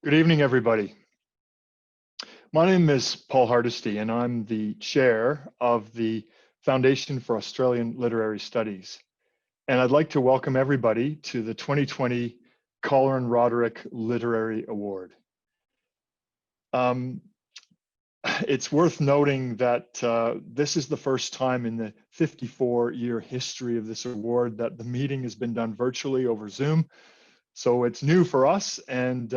Good evening, everybody. My name is Paul Hardesty, and I'm the chair of the Foundation for Australian Literary Studies. And I'd like to welcome everybody to the 2020 Colin Roderick Literary Award. It's worth noting that this is the first time in the 54-year history of this award that the meeting has been done virtually over Zoom. So it's new for us, and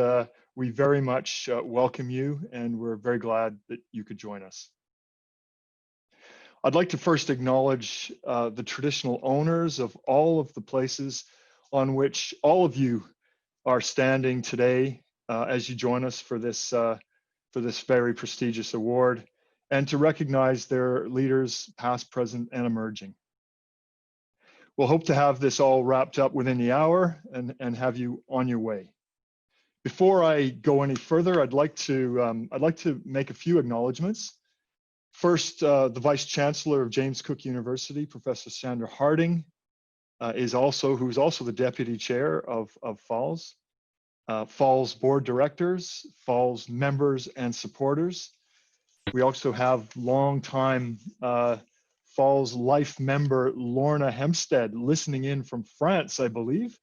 we very much welcome you, and we're very glad that you could join us. I'd like to first acknowledge the traditional owners of all of the places on which all of you are standing today as you join us for this very prestigious award, and to recognize their leaders, past, present, and emerging. We'll hope to have this all wrapped up within the hour and have you on your way. Before I go any further, I'd like to make a few acknowledgements. First, the Vice Chancellor of James Cook University, Professor Sandra Harding, who's also the Deputy Chair of Falls. Falls Board Directors, Falls members and supporters. We also have longtime Falls Life member Lorna Hempstead listening in from France, I believe.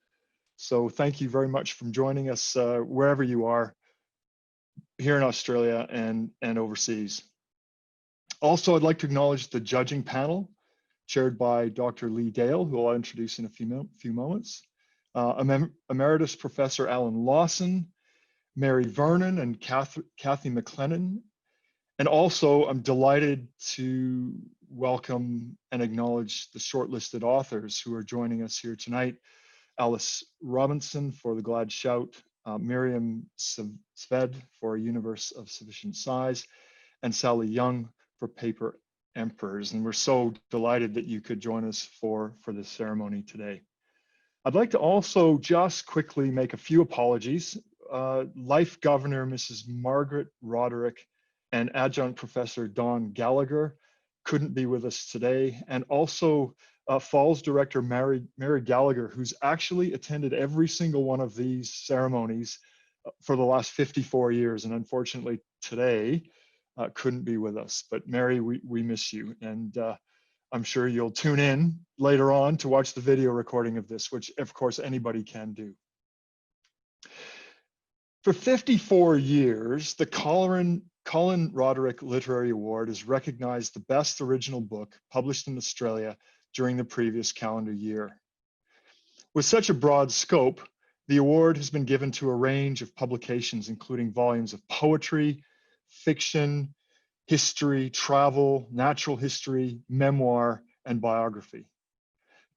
So thank you very much for joining us wherever you are here in Australia and overseas. Also, I'd like to acknowledge the judging panel chaired by Dr. Lee Dale, who I'll introduce in a few moments. Emeritus Professor Alan Lawson, Mary Vernon, and Kathy McLennan. And also, I'm delighted to welcome and acknowledge the shortlisted authors who are joining us here tonight. Alice Robinson for The Glad Shout, Miriam Sved for A Universe of Sufficient Size, and Sally Young for Paper Emperors. And we're so delighted that you could join us for this ceremony today. I'd like to also just quickly make a few apologies. Life Governor Mrs. Margaret Roderick and Adjunct Professor Don Gallagher couldn't be with us today. And also Falls Director Mary Gallagher, who's actually attended every single one of these ceremonies for the last 54 years. And unfortunately today couldn't be with us. But Mary, we miss you. And I'm sure you'll tune in later on to watch the video recording of this, which of course anybody can do. For 54 years, the Colin Roderick Literary Award has recognized the best original book published in Australia during the previous calendar year. With such a broad scope, the award has been given to a range of publications, including volumes of poetry, fiction, history, travel, natural history, memoir, and biography.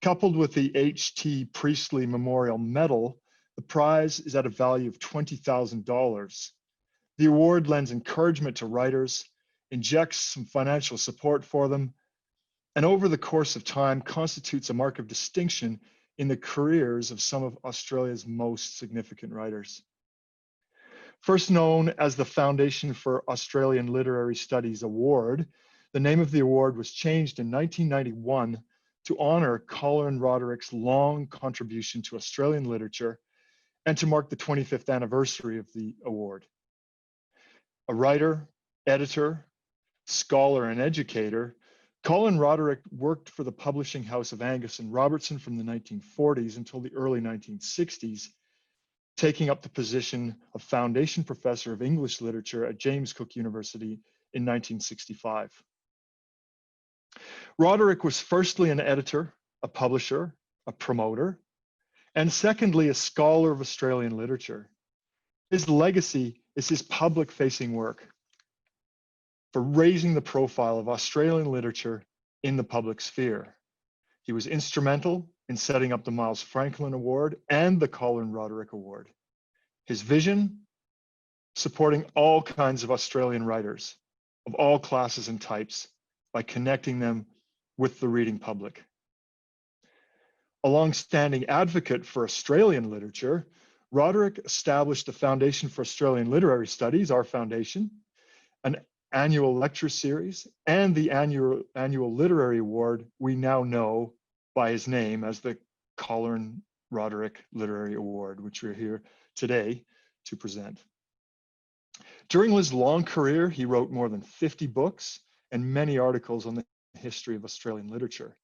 Coupled with the H.T. Priestley Memorial Medal, the prize is at a value of $20,000. The award lends encouragement to writers, injects some financial support for them, and over the course of time constitutes a mark of distinction in the careers of some of Australia's most significant writers. First known as the Foundation for Australian Literary Studies Award, the name of the award was changed in 1991 to honor Colin Roderick's long contribution to Australian literature and to mark the 25th anniversary of the award. A writer, editor, scholar, and educator, Colin Roderick worked for the publishing house of Angus and Robertson from the 1940s until the early 1960s, taking up the position of Foundation Professor of English Literature at James Cook University in 1965. Roderick was firstly an editor, a publisher, a promoter, and secondly, a scholar of Australian literature. His legacy is his public-facing work for raising the profile of Australian literature in the public sphere. He was instrumental in setting up the Miles Franklin Award and the Colin Roderick Award. His vision, supporting all kinds of Australian writers of all classes and types by connecting them with the reading public. A long-standing advocate for Australian literature, Roderick established the Foundation for Australian Literary Studies, our foundation, an annual lecture series, and the annual literary award we now know by his name as the Colin Roderick Literary Award, which we're here today to present. During his long career, he wrote more than 50 books and many articles on the history of Australian literature.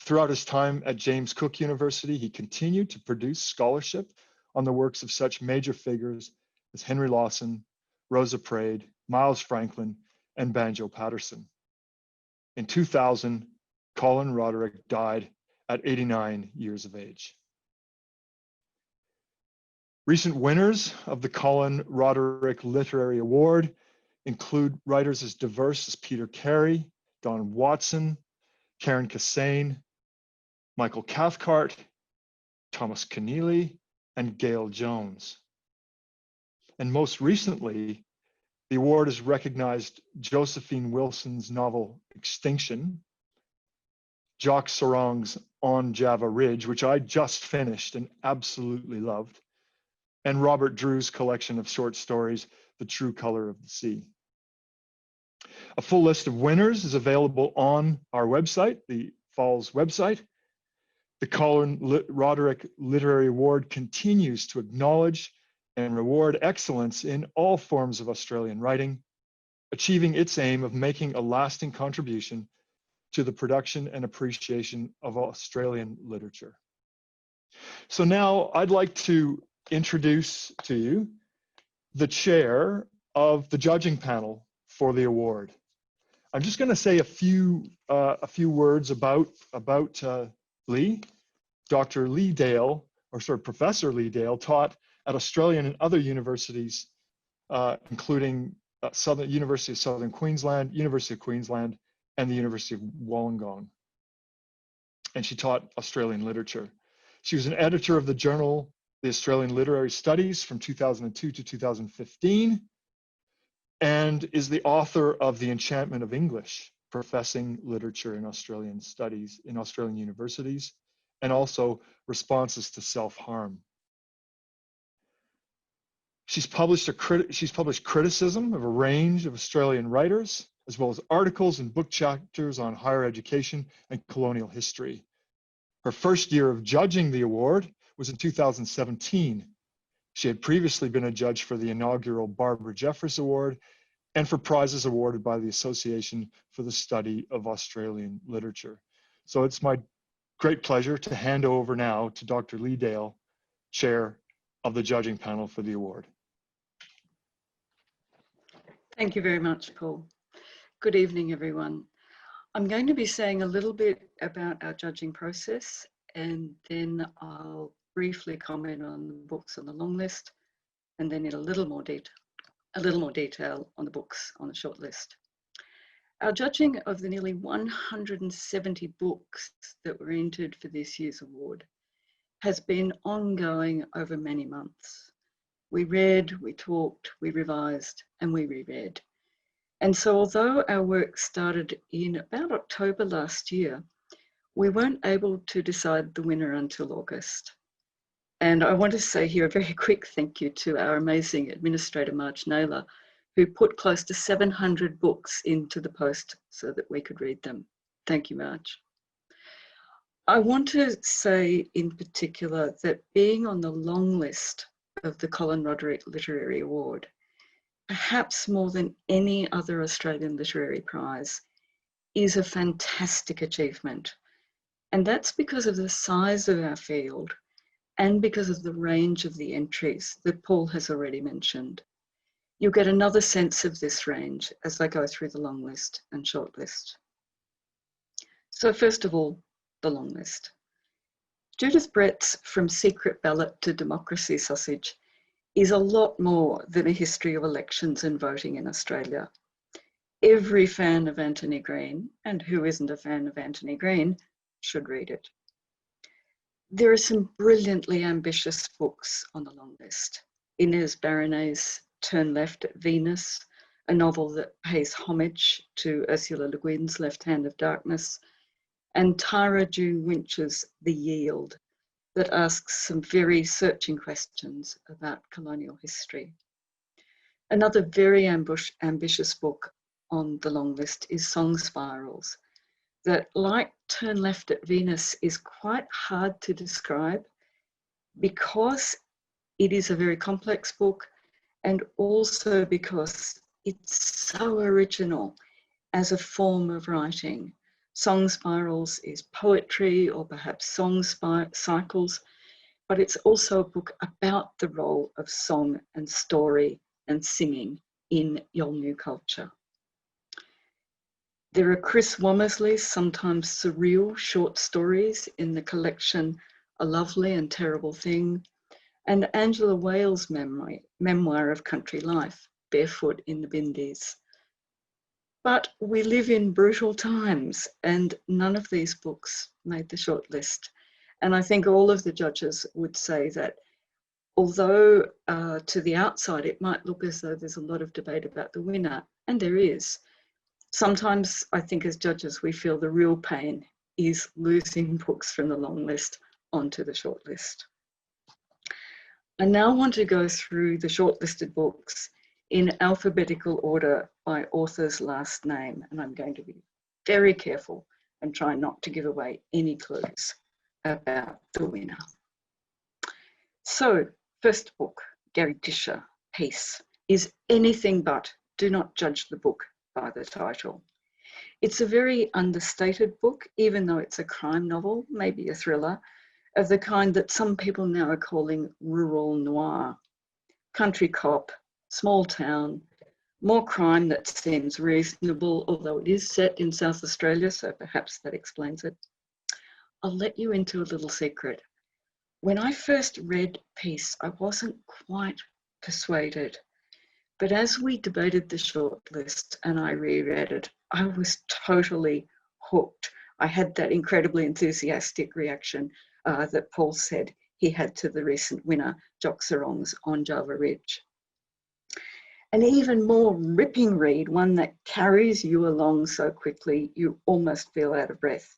Throughout his time at James Cook University, he continued to produce scholarship on the works of such major figures as Henry Lawson, Rosa Praed, Miles Franklin, and Banjo Patterson. In 2000, Colin Roderick died at 89 years of age. Recent winners of the Colin Roderick Literary Award include writers as diverse as Peter Carey, Don Watson, Karen Kassane, Michael Cathcart, Thomas Keneally, and Gail Jones. And most recently, the award has recognized Josephine Wilson's novel Extinction, Jacques Sarong's On Java Ridge, which I just finished and absolutely loved, and Robert Drew's collection of short stories, The True Color of the Sea. A full list of winners is available on our website, the Falls website. The Colin Roderick Literary Award continues to acknowledge and reward excellence in all forms of Australian writing, achieving its aim of making a lasting contribution to the production and appreciation of Australian literature. So now I'd like to introduce to you the chair of the judging panel for the award. I'm just going to say a few words about Lee. Dr. Lee Dale, Professor Lee Dale, taught at Australian and other universities, including University of Southern Queensland, University of Queensland, and the University of Wollongong. And she taught Australian literature. She was an editor of the journal, The Australian Literary Studies, from 2002 to 2015, and is the author of The Enchantment of English, Professing Literature in Australian Studies in Australian Universities, and also Responses to Self-Harm. She's published criticism of a range of Australian writers, as well as articles and book chapters on higher education and colonial history. Her first year of judging the award was in 2017. She had previously been a judge for the inaugural Barbara Jeffress Award and for prizes awarded by the Association for the Study of Australian Literature. So it's my great pleasure to hand over now to Dr. Lee Dale, chair of the judging panel for the award. Thank you very much, Paul. Good evening, everyone. I'm going to be saying a little bit about our judging process, and then I'll briefly comment on the books on the long list, and then in a little more detail on the books on the short list. Our judging of the nearly 170 books that were entered for this year's award has been ongoing over many months. We read, we talked, we revised, and we reread. And so although our work started in about October last year, we weren't able to decide the winner until August. And I want to say here a very quick thank you to our amazing administrator, Marge Naylor, who put close to 700 books into the post so that we could read them. Thank you, Marge. I want to say in particular that being on the long list of the Colin Roderick Literary Award, perhaps more than any other Australian literary prize, is a fantastic achievement. And that's because of the size of our field and because of the range of the entries that Paul has already mentioned. You'll get another sense of this range as I go through the long list and short list. So first of all, the long list. Judith Brett's From Secret Ballot to Democracy Sausage is a lot more than a history of elections and voting in Australia. Every fan of Anthony Green, and who isn't a fan of Anthony Green, should read it. There are some brilliantly ambitious books on the long list. Inez Baronet's Turn Left at Venus, a novel that pays homage to Ursula Le Guin's Left Hand of Darkness, and Tara June Winch's The Yield, that asks some very searching questions about colonial history. Another very ambitious book on the long list is Song Spirals, that, like Turn Left at Venus, is quite hard to describe because it is a very complex book and also because it's so original as a form of writing. Song Spirals is poetry or perhaps song cycles, but it's also a book about the role of song and story and singing in Yolngu culture. There are Chris Womersley's sometimes surreal short stories in the collection A Lovely and Terrible Thing, and Angela Whale's memoir of country life, Barefoot in the Bindies. But we live in brutal times, and none of these books made the shortlist. And I think all of the judges would say that although to the outside it might look as though there's a lot of debate about the winner, and there is, sometimes I think as judges we feel the real pain is losing books from the long list onto the short list. I now want to go through the shortlisted books in alphabetical order by author's last name, and I'm going to be very careful and try not to give away any clues about the winner. So, first book, Gary Disher, Peace, is anything but. Do not judge the book by the title. It's a very understated book, even though it's a crime novel, maybe a thriller, of the kind that some people now are calling rural noir. Country cop, small town, more crime that seems reasonable, although it is set in South Australia, so perhaps that explains it. I'll let you into a little secret. When I first read Peace, I wasn't quite persuaded. But as we debated the shortlist and I reread it, I was totally hooked. I had that incredibly enthusiastic reaction that Paul said he had to the recent winner, Jock Sarong's On Java Ridge. An even more ripping read, one that carries you along so quickly you almost feel out of breath,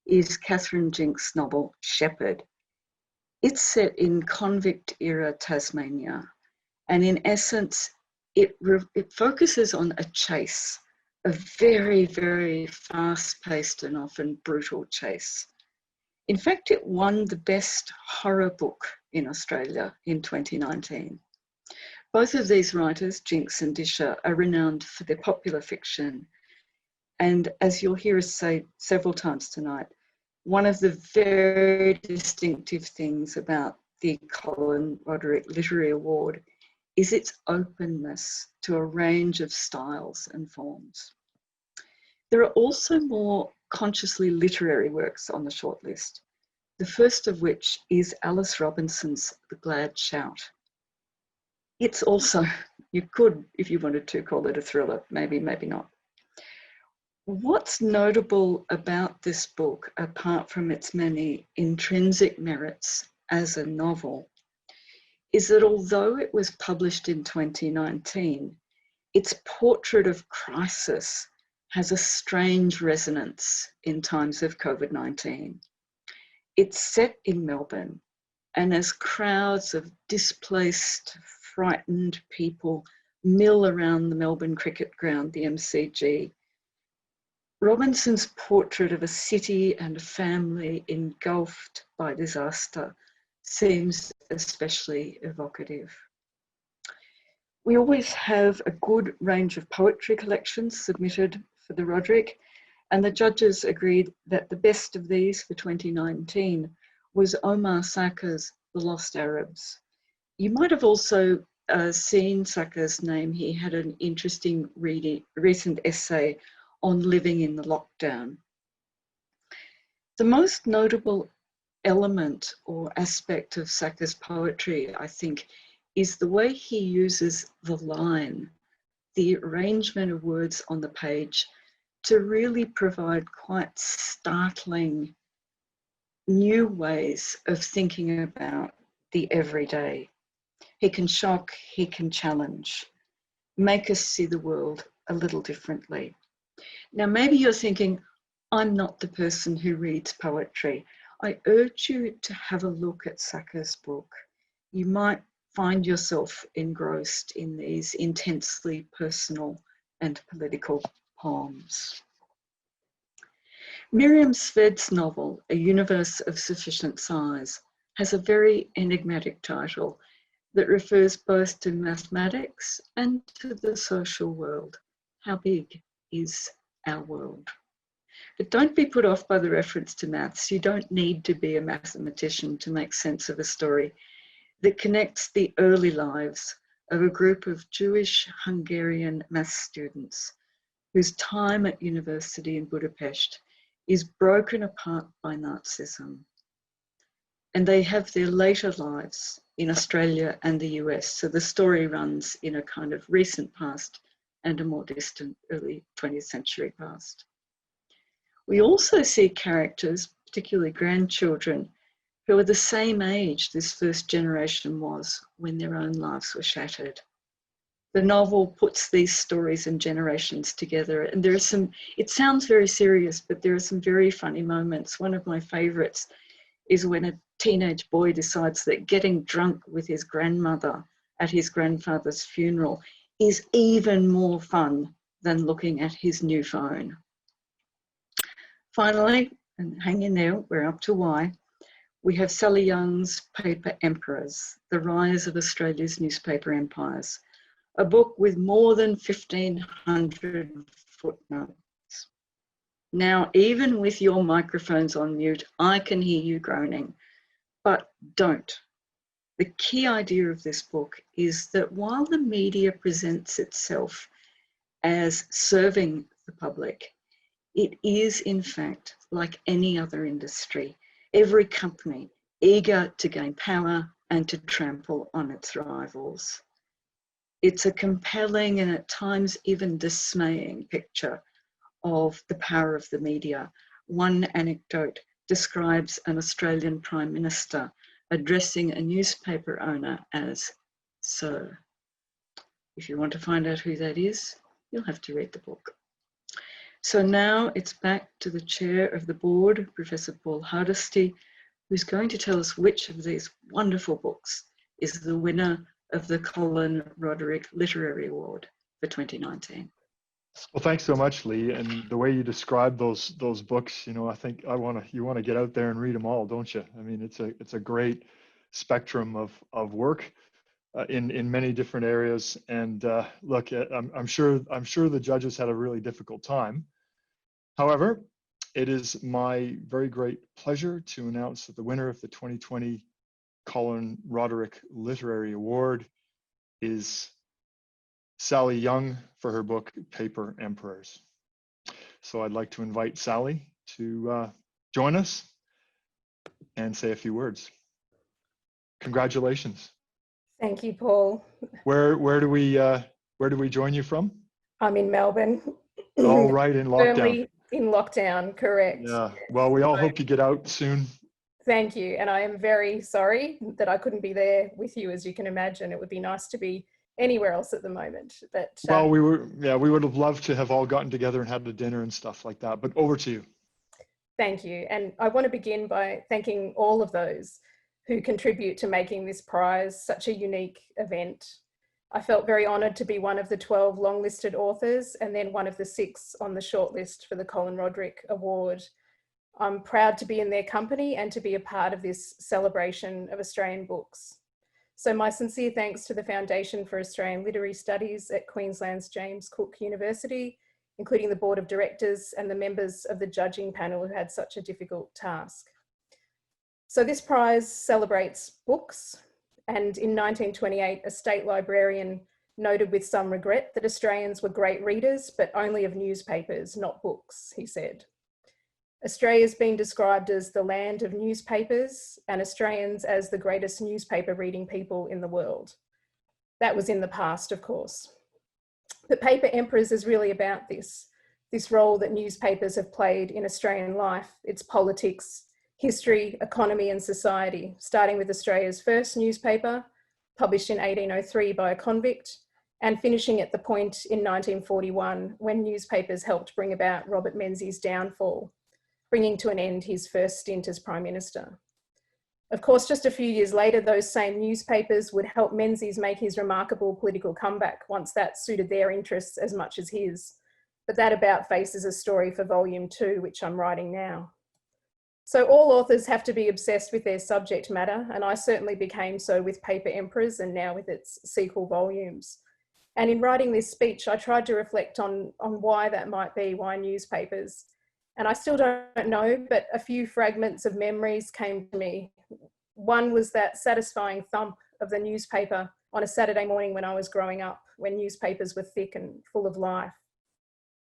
is Catherine Jinks' novel Shepherd. It's set in convict-era Tasmania, and in essence, it focuses on a chase, a very, very fast-paced and often brutal chase. In fact, it won the best horror book in Australia in 2019. Both of these writers, Jinks and Disher, are renowned for their popular fiction. And as you'll hear us say several times tonight, one of the very distinctive things about the Colin Roderick Literary Award is its openness to a range of styles and forms. There are also more consciously literary works on the shortlist, the first of which is Alice Robinson's The Glad Shout. It's also, you could, if you wanted to, call it a thriller, maybe, maybe not. What's notable about this book, apart from its many intrinsic merits as a novel, is that although it was published in 2019, its portrait of crisis has a strange resonance in times of COVID-19. It's set in Melbourne, and as crowds of displaced, frightened people mill around the Melbourne cricket ground, the MCG, Robinson's portrait of a city and a family engulfed by disaster seems especially evocative. We always have a good range of poetry collections submitted for the Roderick, and the judges agreed that the best of these for 2019 was Omar Sakhar's The Lost Arabs. You might have also seen Sakhar's name. He had an interesting recent essay on living in the lockdown. The most notable element or aspect of Sakhar's poetry, I think, is the way he uses the line, the arrangement of words on the page, to really provide quite startling new ways of thinking about the everyday. He can shock, he can challenge, make us see the world a little differently. Now, maybe you're thinking, I'm not the person who reads poetry. I urge you to have a look at Sakhar's book. You might find yourself engrossed in these intensely personal and political poems. Miriam Sved's novel, A Universe of Sufficient Size, has a very enigmatic title, that refers both to mathematics and to the social world. How big is our world? But don't be put off by the reference to maths. You don't need to be a mathematician to make sense of a story that connects the early lives of a group of Jewish Hungarian maths students whose time at university in Budapest is broken apart by Nazism. And they have their later lives in Australia and the US. So the story runs in a kind of recent past and a more distant early 20th century past. We also see characters, particularly grandchildren, who are the same age this first generation was when their own lives were shattered. The novel puts these stories and generations together, and there are some, it sounds very serious, but there are some very funny moments. One of my favorites is when a teenage boy decides that getting drunk with his grandmother at his grandfather's funeral is even more fun than looking at his new phone. Finally, and hang in there, we're up to Y, we have Sally Young's Paper Emperors, The Rise of Australia's Newspaper Empires, a book with more than 1,500 footnotes. Now, even with your microphones on mute, I can hear you groaning, but don't. The key idea of this book is that while the media presents itself as serving the public, it is in fact like any other industry, every company eager to gain power and to trample on its rivals. It's a compelling and at times even dismaying picture of the power of the media. One anecdote describes an Australian Prime Minister addressing a newspaper owner as "Sir." If you want to find out who that is, you'll have to read the book. So now it's back to the chair of the board, Professor Paul Hardesty, who's going to tell us which of these wonderful books is the winner of the Colin Roderick Literary Award for 2019. Well, thanks so much, Lee. And the way you describe those books, you know, I think you want to get out there and read them all, don't you? I mean, it's a great spectrum of work in many different areas. And look, I'm sure the judges had a really difficult time. However, it is my very great pleasure to announce that the winner of the 2020 Colin Roderick Literary Award is Sally Young for her book, Paper Emperors. So I'd like to invite Sally to join us and say a few words. Congratulations. Thank you, Paul. Where do we join you from? I'm in Melbourne. All right, in lockdown. Firmly in lockdown, correct. Yeah. Well, we all hope you get out soon. Thank you. And I am very sorry that I couldn't be there with you, as you can imagine. It would be nice to be anywhere else at the moment. But well, we would have loved to have all gotten together and had a dinner and stuff like that. But over to you. Thank you. And I want to begin by thanking all of those who contribute to making this prize such a unique event. I felt very honoured to be one of the 12 longlisted authors and then one of the 6 on the shortlist for the Colin Roderick Award. I'm proud to be in their company and to be a part of this celebration of Australian books. So my sincere thanks to the Foundation for Australian Literary Studies at Queensland's James Cook University, including the board of directors and the members of the judging panel who had such a difficult task. So this prize celebrates books, and in 1928, a state librarian noted with some regret that Australians were great readers, but only of newspapers, not books, he said. Australia's been described as the land of newspapers and Australians as the greatest newspaper reading people in the world. That was in the past, of course. But Paper Emperors is really about this role that newspapers have played in Australian life, its politics, history, economy and society, starting with Australia's first newspaper, published in 1803 by a convict, and finishing at the point in 1941 when newspapers helped bring about Robert Menzies' downfall, bringing to an end his first stint as Prime Minister. Of course, just a few years later, those same newspapers would help Menzies make his remarkable political comeback once that suited their interests as much as his. But that about face is a story for volume 2, which I'm writing now. So all authors have to be obsessed with their subject matter, and I certainly became so with Paper Emperors and now with its sequel volumes. And in writing this speech, I tried to reflect on why that might be, why newspapers. And I still don't know, but a few fragments of memories came to me. One was that satisfying thump of the newspaper on a Saturday morning when I was growing up, when newspapers were thick and full of life.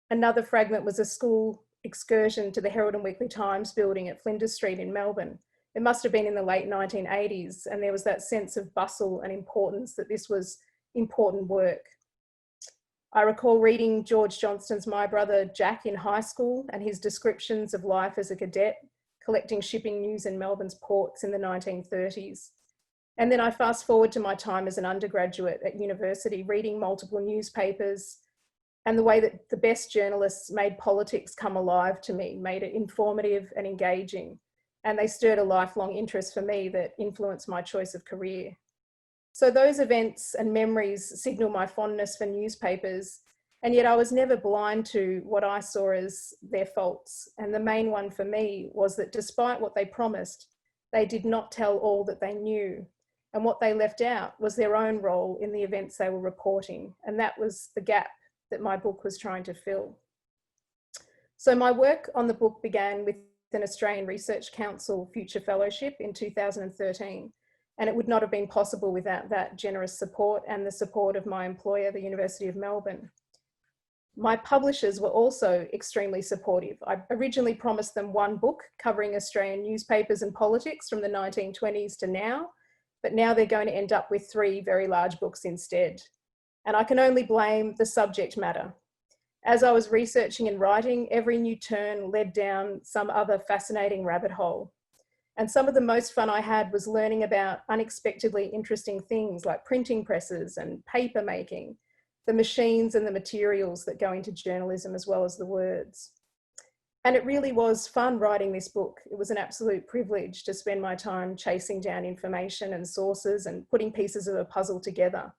Another fragment was a school excursion to the Herald and Weekly Times building at Flinders Street in Melbourne. It must have been in the late 1980s, and there was that sense of bustle and importance that this was important work. I recall reading George Johnston's My Brother Jack in high school and his descriptions of life as a cadet, collecting shipping news in Melbourne's ports in the 1930s. And then I fast forward to my time as an undergraduate at university, reading multiple newspapers, and the way that the best journalists made politics come alive to me, made it informative and engaging. And they stirred a lifelong interest for me that influenced my choice of career. So those events and memories signal my fondness for newspapers, and yet I was never blind to what I saw as their faults. And the main one for me was that despite what they promised, they did not tell all that they knew. And what they left out was their own role in the events they were reporting. And that was the gap that my book was trying to fill. So my work on the book began with an Australian Research Council Future Fellowship in 2013. And it would not have been possible without that generous support and the support of my employer, the University of Melbourne. My publishers were also extremely supportive. I originally promised them one book covering Australian newspapers and politics from the 1920s to now, but now they're going to end up with 3 very large books instead. And I can only blame the subject matter. As I was researching and writing, every new turn led down some other fascinating rabbit hole. And some of the most fun I had was learning about unexpectedly interesting things like printing presses and paper making, the machines and the materials that go into journalism as well as the words. And it really was fun writing this book. It was an absolute privilege to spend my time chasing down information and sources and putting pieces of a puzzle together.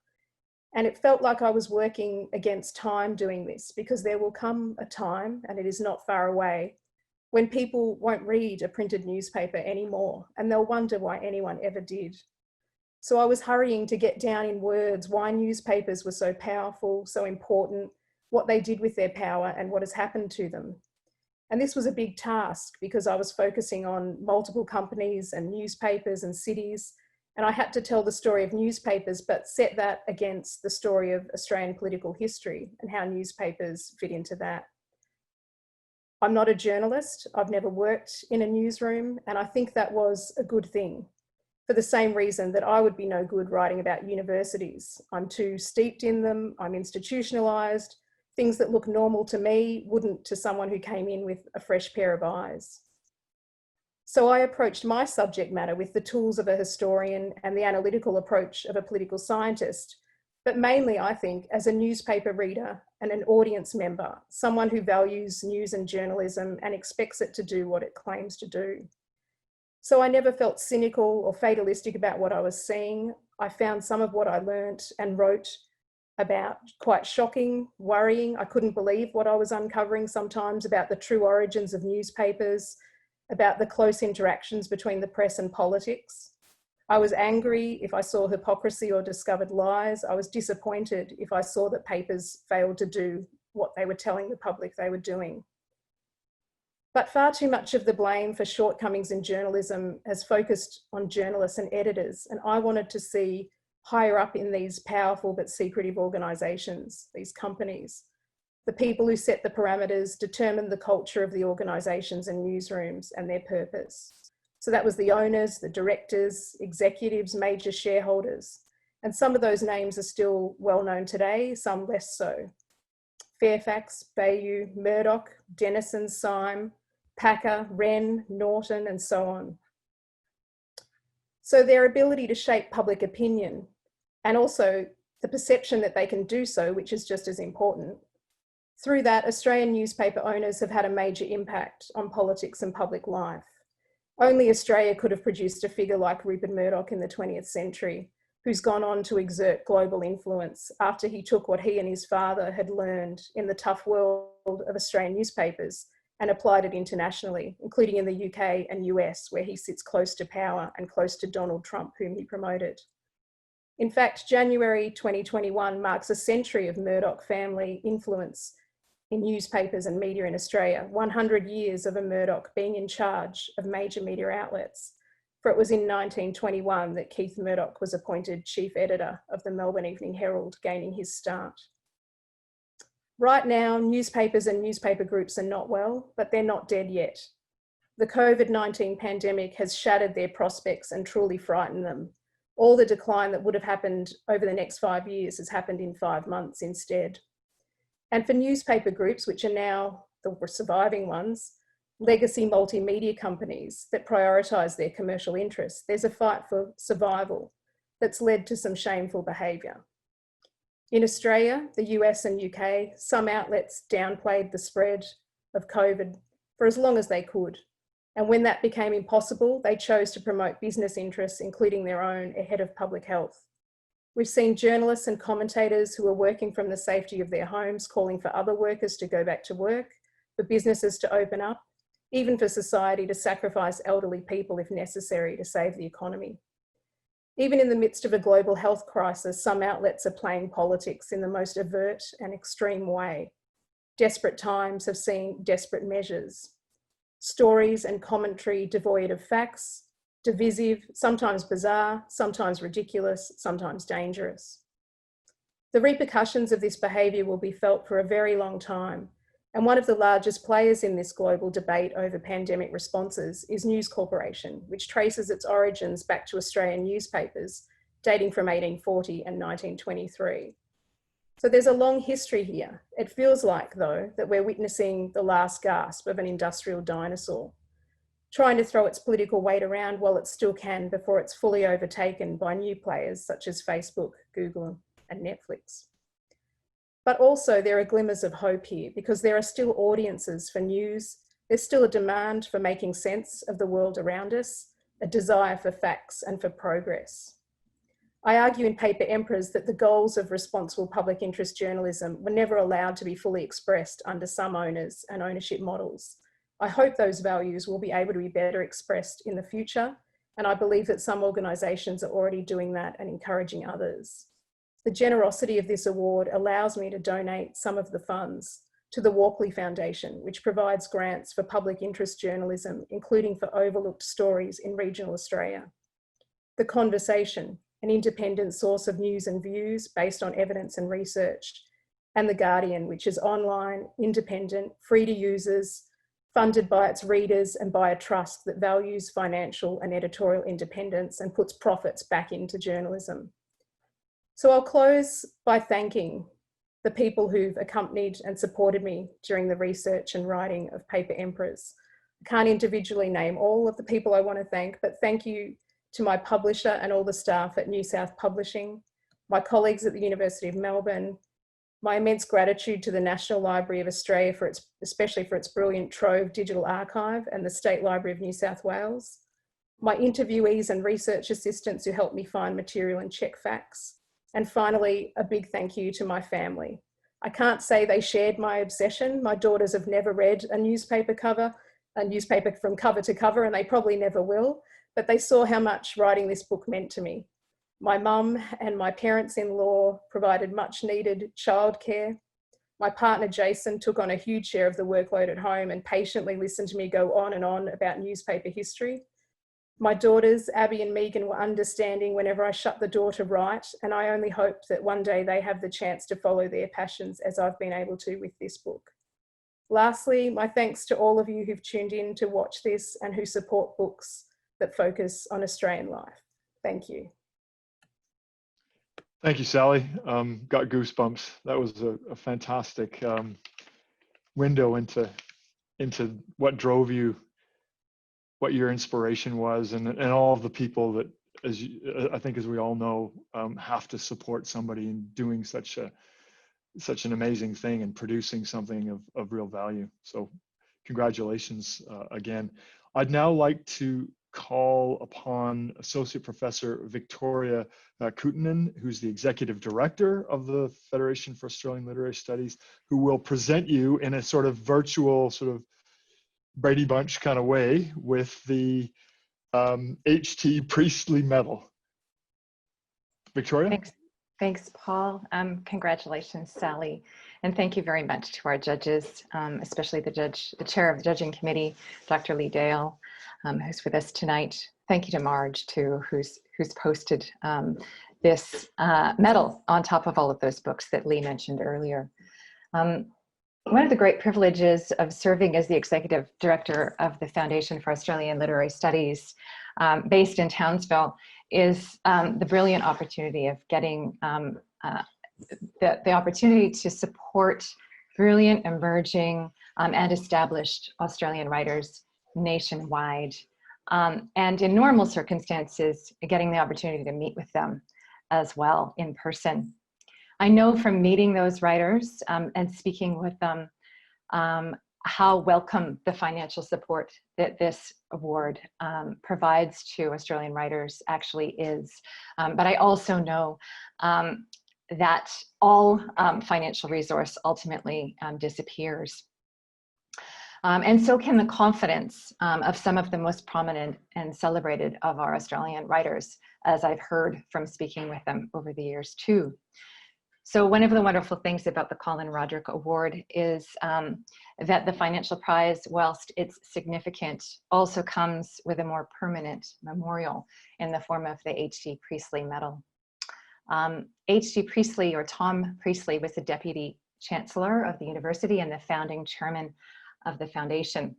And it felt like I was working against time doing this, because there will come a time, and it is not far away, when people won't read a printed newspaper anymore, and they'll wonder why anyone ever did. So I was hurrying to get down in words why newspapers were so powerful, so important, what they did with their power and what has happened to them. And this was a big task because I was focusing on multiple companies and newspapers and cities, and I had to tell the story of newspapers, but set that against the story of Australian political history and how newspapers fit into that. I'm not a journalist. I've never worked in a newsroom, and I think that was a good thing, for the same reason that I would be no good writing about universities. I'm too steeped in them, I'm institutionalised. Things that look normal to me wouldn't to someone who came in with a fresh pair of eyes. So I approached my subject matter with the tools of a historian and the analytical approach of a political scientist, but mainly, I think, as a newspaper reader and an audience member, someone who values news and journalism and expects it to do what it claims to do. So I never felt cynical or fatalistic about what I was seeing. I found some of what I learnt and wrote about quite shocking, worrying. I couldn't believe what I was uncovering sometimes about the true origins of newspapers, about the close interactions between the press and politics. I was angry if I saw hypocrisy or discovered lies. I was disappointed if I saw that papers failed to do what they were telling the public they were doing. But far too much of the blame for shortcomings in journalism has focused on journalists and editors, and I wanted to see higher up in these powerful but secretive organisations, these companies, the people who set the parameters, determine the culture of the organisations and newsrooms and their purpose. So that was the owners, the directors, executives, major shareholders. And some of those names are still well known today, some less so. Fairfax, Bayou, Murdoch, Denison, Syme, Packer, Wren, Norton, and so on. So their ability to shape public opinion, and also the perception that they can do so, which is just as important. Through that, Australian newspaper owners have had a major impact on politics and public life. Only Australia could have produced a figure like Rupert Murdoch in the 20th century, who's gone on to exert global influence after he took what he and his father had learned in the tough world of Australian newspapers and applied it internationally, including in the UK and US, where he sits close to power and close to Donald Trump, whom he promoted. In fact, January 2021 marks a century of Murdoch family influence in newspapers and media in Australia, 100 years of a Murdoch being in charge of major media outlets. For it was in 1921 that Keith Murdoch was appointed chief editor of the Melbourne Evening Herald, gaining his start. Right now, newspapers and newspaper groups are not well, but they're not dead yet. The COVID-19 pandemic has shattered their prospects and truly frightened them. All the decline that would have happened over the next 5 years has happened in 5 months instead. And for newspaper groups, which are now the surviving ones, legacy multimedia companies that prioritise their commercial interests, there's a fight for survival that's led to some shameful behaviour. In Australia, the US and UK, some outlets downplayed the spread of COVID for as long as they could. And when that became impossible, they chose to promote business interests, including their own, ahead of public health. We've seen journalists and commentators who are working from the safety of their homes calling for other workers to go back to work, for businesses to open up, even for society to sacrifice elderly people if necessary to save the economy. Even in the midst of a global health crisis, some outlets are playing politics in the most overt and extreme way. Desperate times have seen desperate measures. Stories and commentary devoid of facts, divisive, sometimes bizarre, sometimes ridiculous, sometimes dangerous. The repercussions of this behaviour will be felt for a very long time, and one of the largest players in this global debate over pandemic responses is News Corporation, which traces its origins back to Australian newspapers dating from 1840 and 1923. So there's a long history here. It feels like, though, that we're witnessing the last gasp of an industrial dinosaur, trying to throw its political weight around while it still can before it's fully overtaken by new players such as Facebook, Google, and Netflix. But also there are glimmers of hope here because there are still audiences for news. There's still a demand for making sense of the world around us, a desire for facts and for progress. I argue in Paper Emperors that the goals of responsible public interest journalism were never allowed to be fully expressed under some owners and ownership models. I hope those values will be able to be better expressed in the future, and I believe that some organisations are already doing that and encouraging others. The generosity of this award allows me to donate some of the funds to the Walkley Foundation, which provides grants for public interest journalism, including for overlooked stories in regional Australia. The Conversation, an independent source of news and views based on evidence and research, and The Guardian, which is online, independent, free to users, funded by its readers and by a trust that values financial and editorial independence and puts profits back into journalism. So I'll close by thanking the people who've accompanied and supported me during the research and writing of Paper Emperors. I can't individually name all of the people I want to thank, but thank you to my publisher and all the staff at New South Publishing, my colleagues at the University of Melbourne, my immense gratitude to the National Library of Australia especially for its brilliant Trove digital archive and the State Library of New South Wales, my interviewees and research assistants who helped me find material and check facts, and finally, a big thank you to my family. I can't say they shared my obsession. My daughters have never read a newspaper from cover to cover, and they probably never will, but they saw how much writing this book meant to me. My mum and my parents-in-law provided much needed childcare. My partner, Jason, took on a huge share of the workload at home and patiently listened to me go on and on about newspaper history. My daughters, Abby and Megan, were understanding whenever I shut the door to write, and I only hope that one day they have the chance to follow their passions as I've been able to with this book. Lastly, my thanks to all of you who've tuned in to watch this and who support books that focus on Australian life. Thank you. Thank you, Sally. Got goosebumps. That was a fantastic window into what drove you, what your inspiration was, and all of the people that, I think as we all know, have to support somebody in doing such an amazing thing and producing something of real value. So congratulations again. I'd now like to call upon Associate Professor Victoria Kutunen, who's the Executive Director of the Federation for Australian Literary Studies, who will present you in a sort of virtual Brady Bunch kind of way with the H.T. Priestley Medal. Victoria? Thanks, Paul. Congratulations, Sally. And thank you very much to our judges, especially the chair of the judging committee, Dr. Lee Dale, who's with us tonight. Thank you to Marge, too, who's posted this medal on top of all of those books that Lee mentioned earlier. One of the great privileges of serving as the executive director of the Foundation for Australian Literary Studies, based in Townsville, is the brilliant opportunity of getting the opportunity to support brilliant, emerging, and established Australian writers nationwide. And in normal circumstances, getting the opportunity to meet with them as well in person. I know from meeting those writers and speaking with them how welcome the financial support that this award provides to Australian writers actually is. But I also know that all financial resource ultimately disappears. And so can the confidence of some of the most prominent and celebrated of our Australian writers, as I've heard from speaking with them over the years too. So one of the wonderful things about the Colin Roderick Award is that the financial prize, whilst it's significant, also comes with a more permanent memorial in the form of the H.T. Priestley Medal. H.T. Priestley, or Tom Priestley, was the Deputy Chancellor of the University and the founding chairman of the foundation.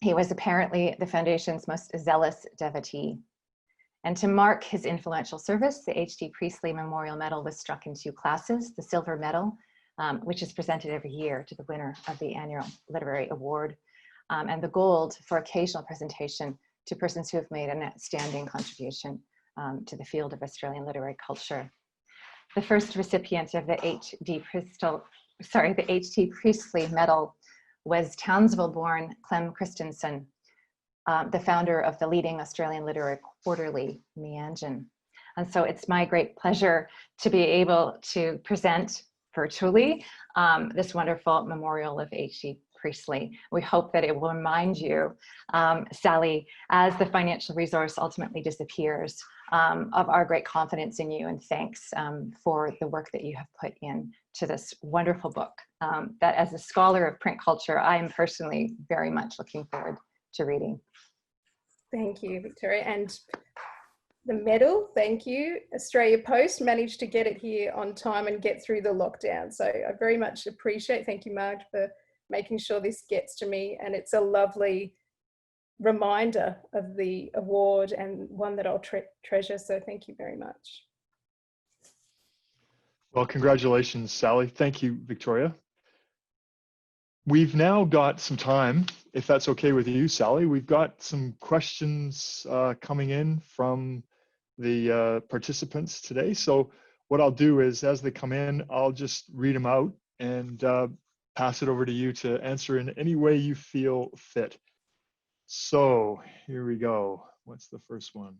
He was apparently the foundation's most zealous devotee. And to mark his influential service, the H.T. Priestley Memorial Medal was struck in two classes: the silver medal, which is presented every year to the winner of the annual literary award, and the gold for occasional presentation to persons who have made an outstanding contribution to the field of Australian literary culture. The first recipient of the H.T. Priestley Medal was Townsville-born Clem Christensen, the founder of the leading Australian literary quarterly, Meanjin. And so it's my great pleasure to be able to present virtually this wonderful memorial of H.T. Priestley. We hope that it will remind you, Sally, as the financial resource ultimately disappears, of our great confidence in you, and thanks for the work that you have put in to this wonderful book that, as a scholar of print culture, I am personally very much looking forward to reading. Thank you, Victoria. And the medal, thank you. Australia Post managed to get it here on time and get through the lockdown. So I very much appreciate, thank you, Marge, for making sure this gets to me. And it's a lovely reminder of the award, and one that I'll treasure. So thank you very much. Well, congratulations, Sally. Thank you, Victoria. We've now got some time, if that's okay with you, Sally. We've got some questions coming in from the participants today. So what I'll do is, as they come in, I'll just read them out and pass it over to you to answer in any way you feel fit. So here we go. What's the first one?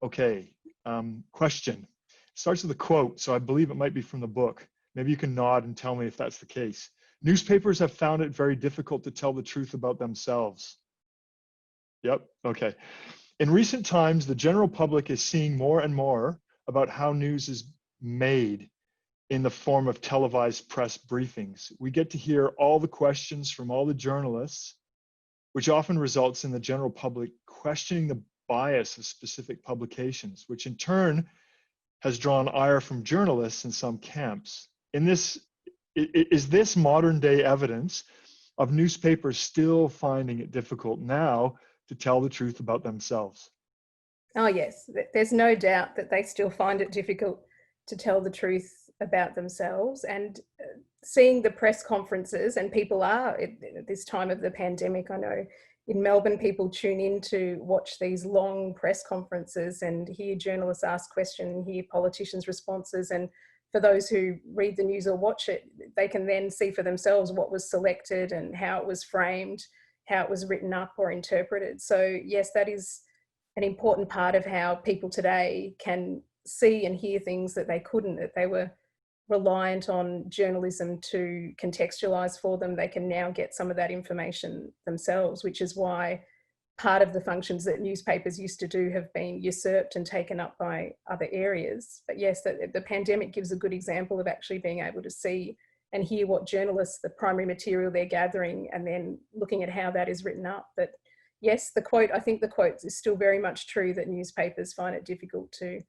Okay, question. Starts with a quote, so I believe it might be from the book. Maybe you can nod and tell me if that's the case. Newspapers have found it very difficult to tell the truth about themselves. Yep, okay. In recent times, the general public is seeing more and more about how news is made in the form of televised press briefings. We get to hear all the questions from all the journalists, which often results in the general public questioning the bias of specific publications, which in turn has drawn ire from journalists in some camps. Is this modern day evidence of newspapers still finding it difficult now to tell the truth about themselves? Oh yes, there's no doubt that they still find it difficult to tell the truth about themselves. And seeing the press conferences, and people are at this time of the pandemic, I know in Melbourne people tune in to watch these long press conferences and hear journalists ask questions and hear politicians' responses. And for those who read the news or watch it, they can then see for themselves what was selected and how it was framed, how it was written up or interpreted. So yes, that is an important part of how people today can see and hear things that they couldn't, that they were reliant on journalism to contextualize for them. They can now get some of that information themselves, which is why part of the functions that newspapers used to do have been usurped and taken up by other areas. But yes, the pandemic gives a good example of actually being able to see and hear what journalists, the primary material they're gathering, and then looking at how that is written up. But yes, I think the quote is still very much true, that newspapers find it difficult to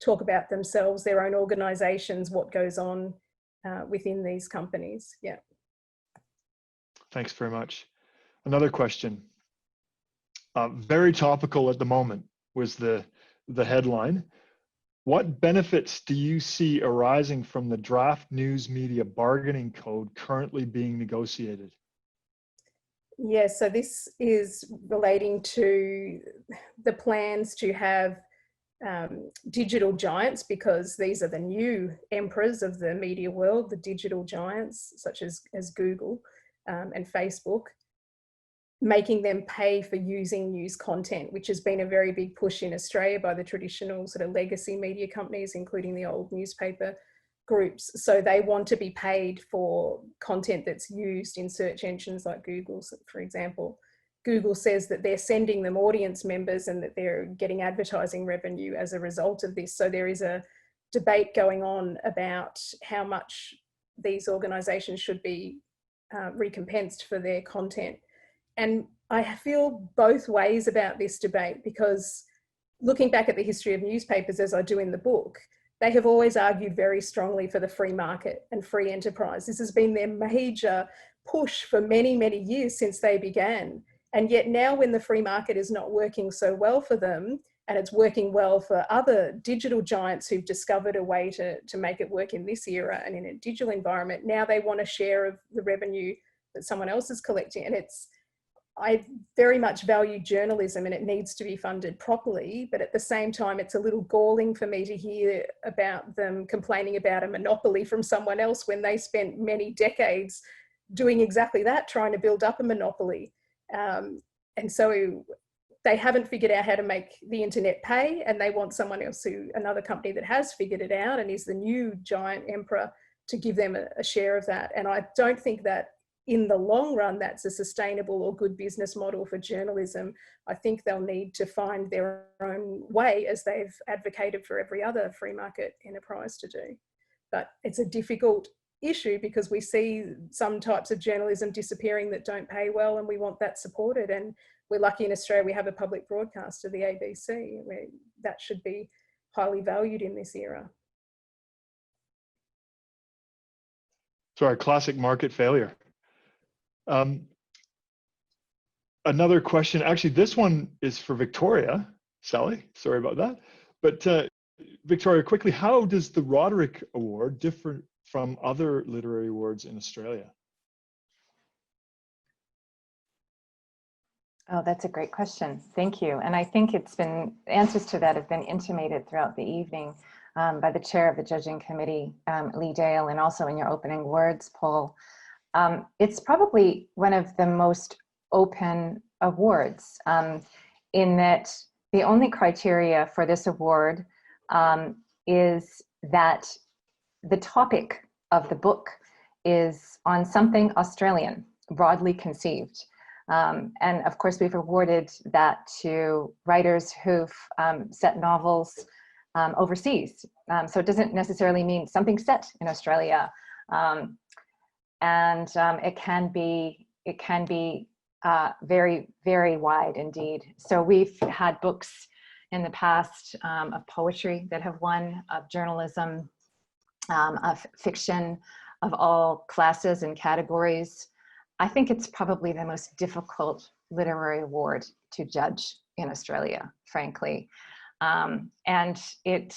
talk about themselves, their own organisations, what goes on within these companies. Yeah. Thanks very much. Another question. Very topical at the moment was the headline. What benefits do you see arising from the draft news media bargaining code currently being negotiated? Yes, so this is relating to the plans to have digital giants, because these are the new emperors of the media world, the digital giants such as Google and Facebook, making them pay for using news content, which has been a very big push in Australia by the traditional sort of legacy media companies, including the old newspaper groups. So they want to be paid for content that's used in search engines like Google, for example. Google says that they're sending them audience members and that they're getting advertising revenue as a result of this. So there is a debate going on about how much these organisations should be recompensed for their content. And I feel both ways about this debate, because looking back at the history of newspapers, as I do in the book, they have always argued very strongly for the free market and free enterprise. This has been their major push for many, many years since they began. And yet now, when the free market is not working so well for them, and it's working well for other digital giants who've discovered a way to make it work in this era and in a digital environment, now they want a share of the revenue that someone else is collecting. And I very much value journalism, and it needs to be funded properly, but at the same time, it's a little galling for me to hear about them complaining about a monopoly from someone else when they spent many decades doing exactly that, trying to build up a monopoly. And so they haven't figured out how to make the internet pay, and they want someone else, another company that has figured it out and is the new giant emperor, to give them a share of that. And I don't think that in the long run, that's a sustainable or good business model for journalism. I think they'll need to find their own way, as they've advocated for every other free market enterprise to do. But it's a difficult issue, because we see some types of journalism disappearing that don't pay well, and we want that supported. And we're lucky in Australia, we have a public broadcaster, the ABC, where that should be highly valued in this era. Sorry, classic market failure. Another question, actually, this one is for Victoria. Sally, sorry about that. But Victoria, quickly, how does the Roderick Award differ from other literary awards in Australia? Oh, that's a great question. Thank you. And I think answers to that have been intimated throughout the evening by the chair of the judging committee, Lee Dale, and also in your opening words, Paul. It's probably one of the most open awards in that the only criteria for this award is that the topic of the book is on something Australian, broadly conceived. And of course, we've awarded that to writers who've set novels overseas. So it doesn't necessarily mean something set in Australia. And it can be very, very wide indeed. So we've had books in the past of poetry that have won, of journalism, of fiction, of all classes and categories. I think it's probably the most difficult literary award to judge in Australia, frankly. And it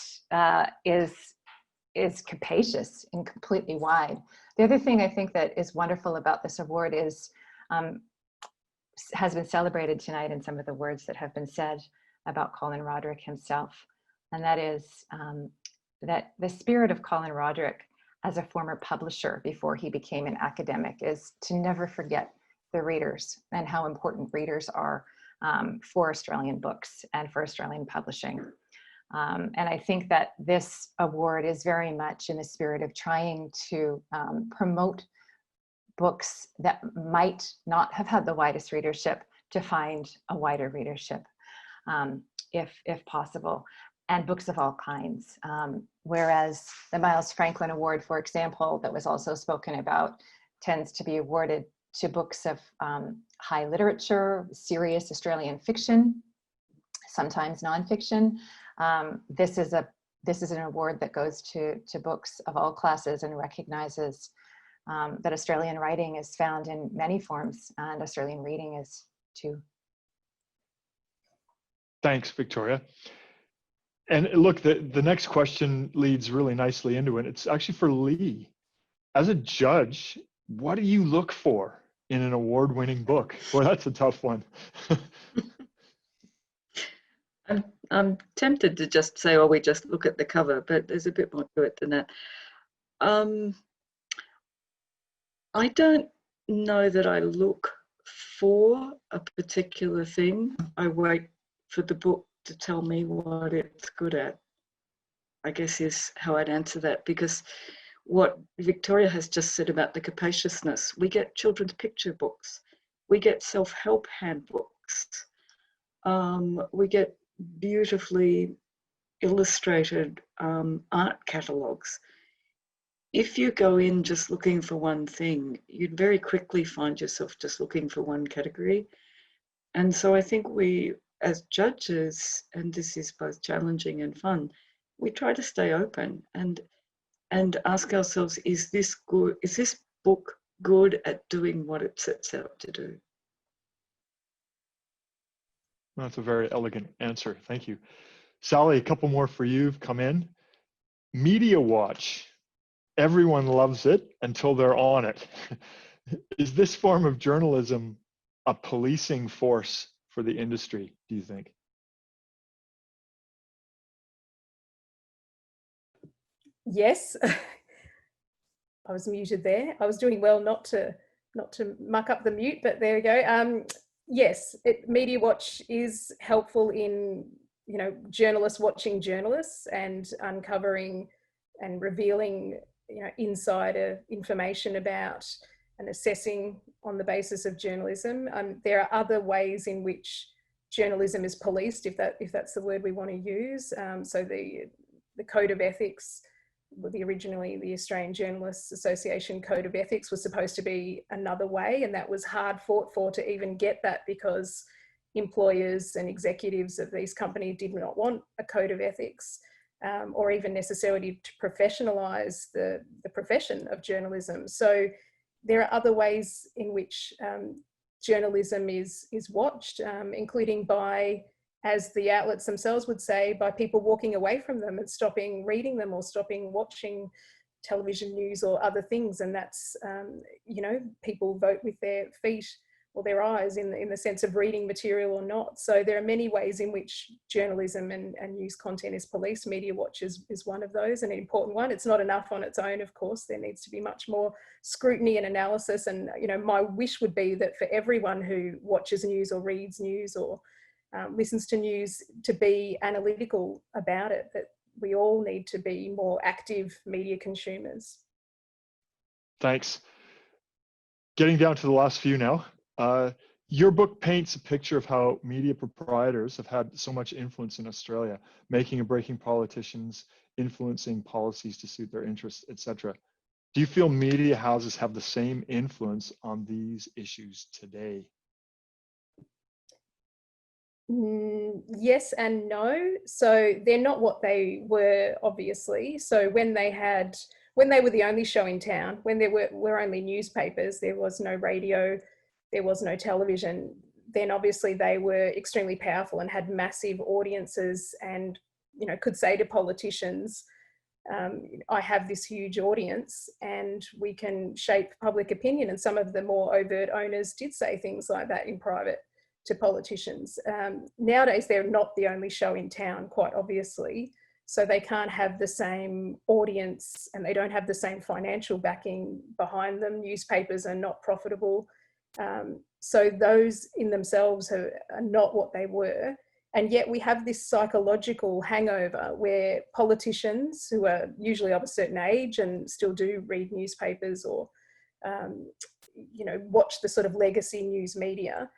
is capacious and completely wide. The other thing I think that is wonderful about this award is, has been celebrated tonight in some of the words that have been said about Colin Roderick himself. And that is that the spirit of Colin Roderick as a former publisher before he became an academic is to never forget the readers and how important readers are for Australian books and for Australian publishing. And I think that this award is very much in the spirit of trying to promote books that might not have had the widest readership to find a wider readership, if possible, and books of all kinds. Whereas the Miles Franklin Award, for example, that was also spoken about, tends to be awarded to books of high literature, serious Australian fiction, sometimes nonfiction. This is an award that goes to books of all classes and recognizes that Australian writing is found in many forms, and Australian reading is too. Thanks, Victoria. And look, the next question leads really nicely into it. It's actually for Lee. As a judge, what do you look for in an award-winning book? Well, that's a tough one. I'm tempted to just say, oh, we just look at the cover, but there's a bit more to it than that. I don't know that I look for a particular thing. I wait for the book to tell me what it's good at, I guess is how I'd answer that, because what Victoria has just said about the capaciousness, we get children's picture books, we get self-help handbooks, we get beautifully illustrated art catalogues. If you go in just looking for one thing, you'd very quickly find yourself just looking for one category. And so I think we, as judges, and this is both challenging and fun, we try to stay open and ask ourselves, is this good? Is this book good at doing what it sets out to do? That's a very elegant answer. Thank you. Sally, a couple more for you have come in. Media Watch. Everyone loves it until they're on it. Is this form of journalism a policing force for the industry, do you think? Yes. I was muted there. I was doing well not to muck up the mute, but there we go. Yes, Media Watch is helpful in, journalists watching journalists and uncovering and revealing, insider information about and assessing on the basis of journalism. There are other ways in which journalism is policed, if that's the word we want to use. So the Code of Ethics, originally the Australian Journalists Association Code of Ethics, was supposed to be another way, and that was hard fought for to even get that, because employers and executives of these companies did not want a code of ethics, or even necessarily to professionalise the profession of journalism. So there are other ways in which journalism is watched, including by, as the outlets themselves would say, by people walking away from them and stopping reading them or stopping watching television news or other things. And that's, people vote with their feet or their eyes in the sense of reading material or not. So there are many ways in which journalism and news content is policed. Media Watch is one of those, and an important one. It's not enough on its own, of course. There needs to be much more scrutiny and analysis. And, my wish would be that for everyone who watches news or reads news or listens to news, to be analytical about it, that we all need to be more active media consumers. Thanks. Getting down to the last few now. Your book paints a picture of how media proprietors have had so much influence in Australia, making and breaking politicians, influencing policies to suit their interests, etc. Do you feel media houses have the same influence on these issues today? Yes and no. So they're not what they were, obviously. So when they were the only show in town, when there were only newspapers, there was no radio, there was no television, then obviously they were extremely powerful and had massive audiences and, could say to politicians, I have this huge audience and we can shape public opinion. And some of the more overt owners did say things like that in private to politicians. Nowadays, they're not the only show in town, quite obviously. So they can't have the same audience and they don't have the same financial backing behind them. Newspapers are not profitable. So those in themselves are not what they were. And yet we have this psychological hangover where politicians who are usually of a certain age and still do read newspapers or, watch the sort of legacy news media,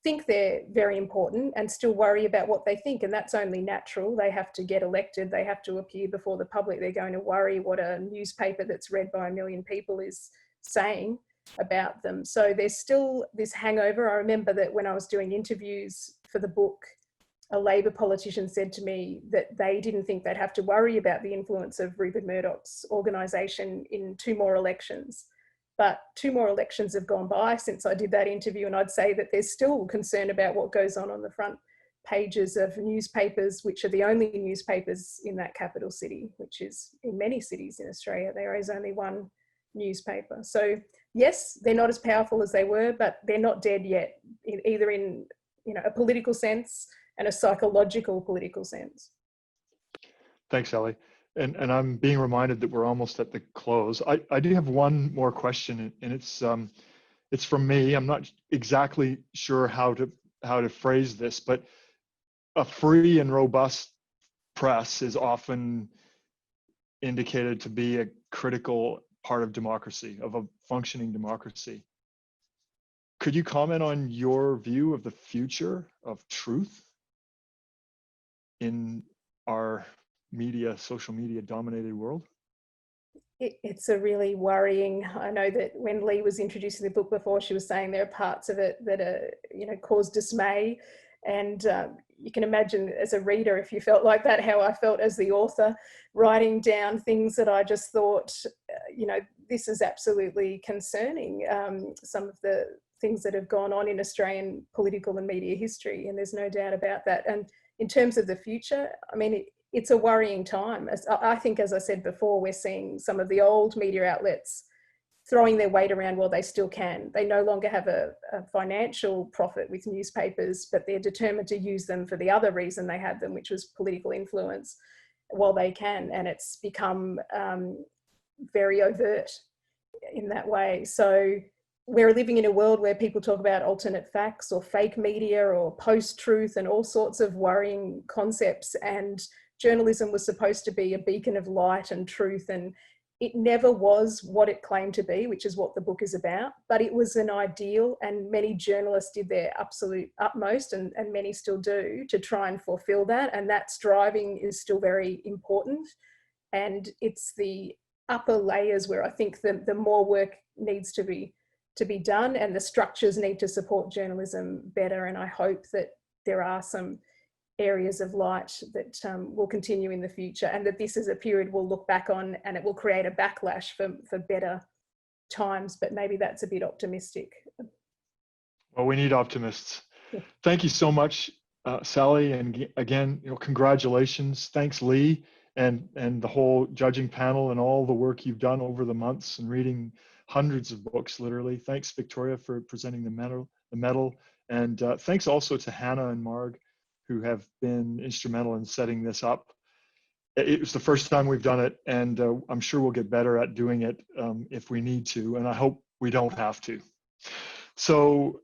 think they're very important and still worry about what they think. And that's only natural. They have to get elected. They have to appear before the public. They're going to worry what a newspaper that's read by 1 million people is saying about them. So there's still this hangover. I remember that when I was doing interviews for the book, a Labor politician said to me that they didn't think they'd have to worry about the influence of Rupert Murdoch's organisation in 2 more elections. But 2 more elections have gone by since I did that interview, and I'd say that there's still concern about what goes on the front pages of newspapers, which are the only newspapers in that capital city, which is in many cities in Australia, there is only 1 newspaper. So yes, they're not as powerful as they were, but they're not dead yet, either in a political sense and a psychological political sense. Thanks, Ellie. And I'm being reminded that we're almost at the close. I do have one more question, and it's from me. I'm not exactly sure how to phrase this, but a free and robust press is often indicated to be a critical part of democracy, of a functioning democracy. Could you comment on your view of the future of truth in our social media dominated world? It's a really worrying. I know that when Lee was introducing the book before, she was saying there are parts of it that are, cause dismay. And you can imagine as a reader, if you felt like that, how I felt as the author, writing down things that I just thought, this is absolutely concerning. Some of the things that have gone on in Australian political and media history, and there's no doubt about that. And in terms of the future, I mean, it's a worrying time. I think, as I said before, we're seeing some of the old media outlets throwing their weight around while they still can. They no longer have a financial profit with newspapers, but they're determined to use them for the other reason they had them, which was political influence, while they can. And it's become very overt in that way. So we're living in a world where people talk about alternate facts or fake media or post-truth and all sorts of worrying concepts. And journalism was supposed to be a beacon of light and truth, and it never was what it claimed to be, which is what the book is about. But it was an ideal, and many journalists did their absolute utmost, and many still do, to try and fulfill that. And that striving is still very important. And it's the upper layers where I think the more work needs to be done, and the structures need to support journalism better. And I hope that there are some areas of light that will continue in the future, and that this is a period we'll look back on and it will create a backlash for better times. But maybe that's a bit optimistic. Well, we need optimists. Thank you so much, Sally. And again, congratulations. Thanks, Lee, and the whole judging panel and all the work you've done over the months and reading hundreds of books, literally. Thanks, Victoria, for presenting the medal. And thanks also to Hannah and Marg, who have been instrumental in setting this up. It was the first time we've done it, and I'm sure we'll get better at doing it if we need to, and I hope we don't have to. So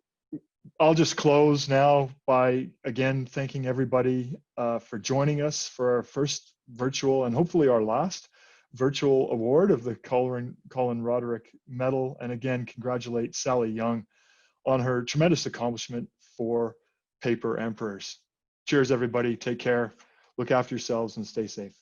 I'll just close now by, again, thanking everybody for joining us for our first virtual, and hopefully our last virtual award of the Colin Roderick Medal. And again, congratulate Sally Young on her tremendous accomplishment for Paper Emperors. Cheers, everybody. Take care. Look after yourselves and stay safe.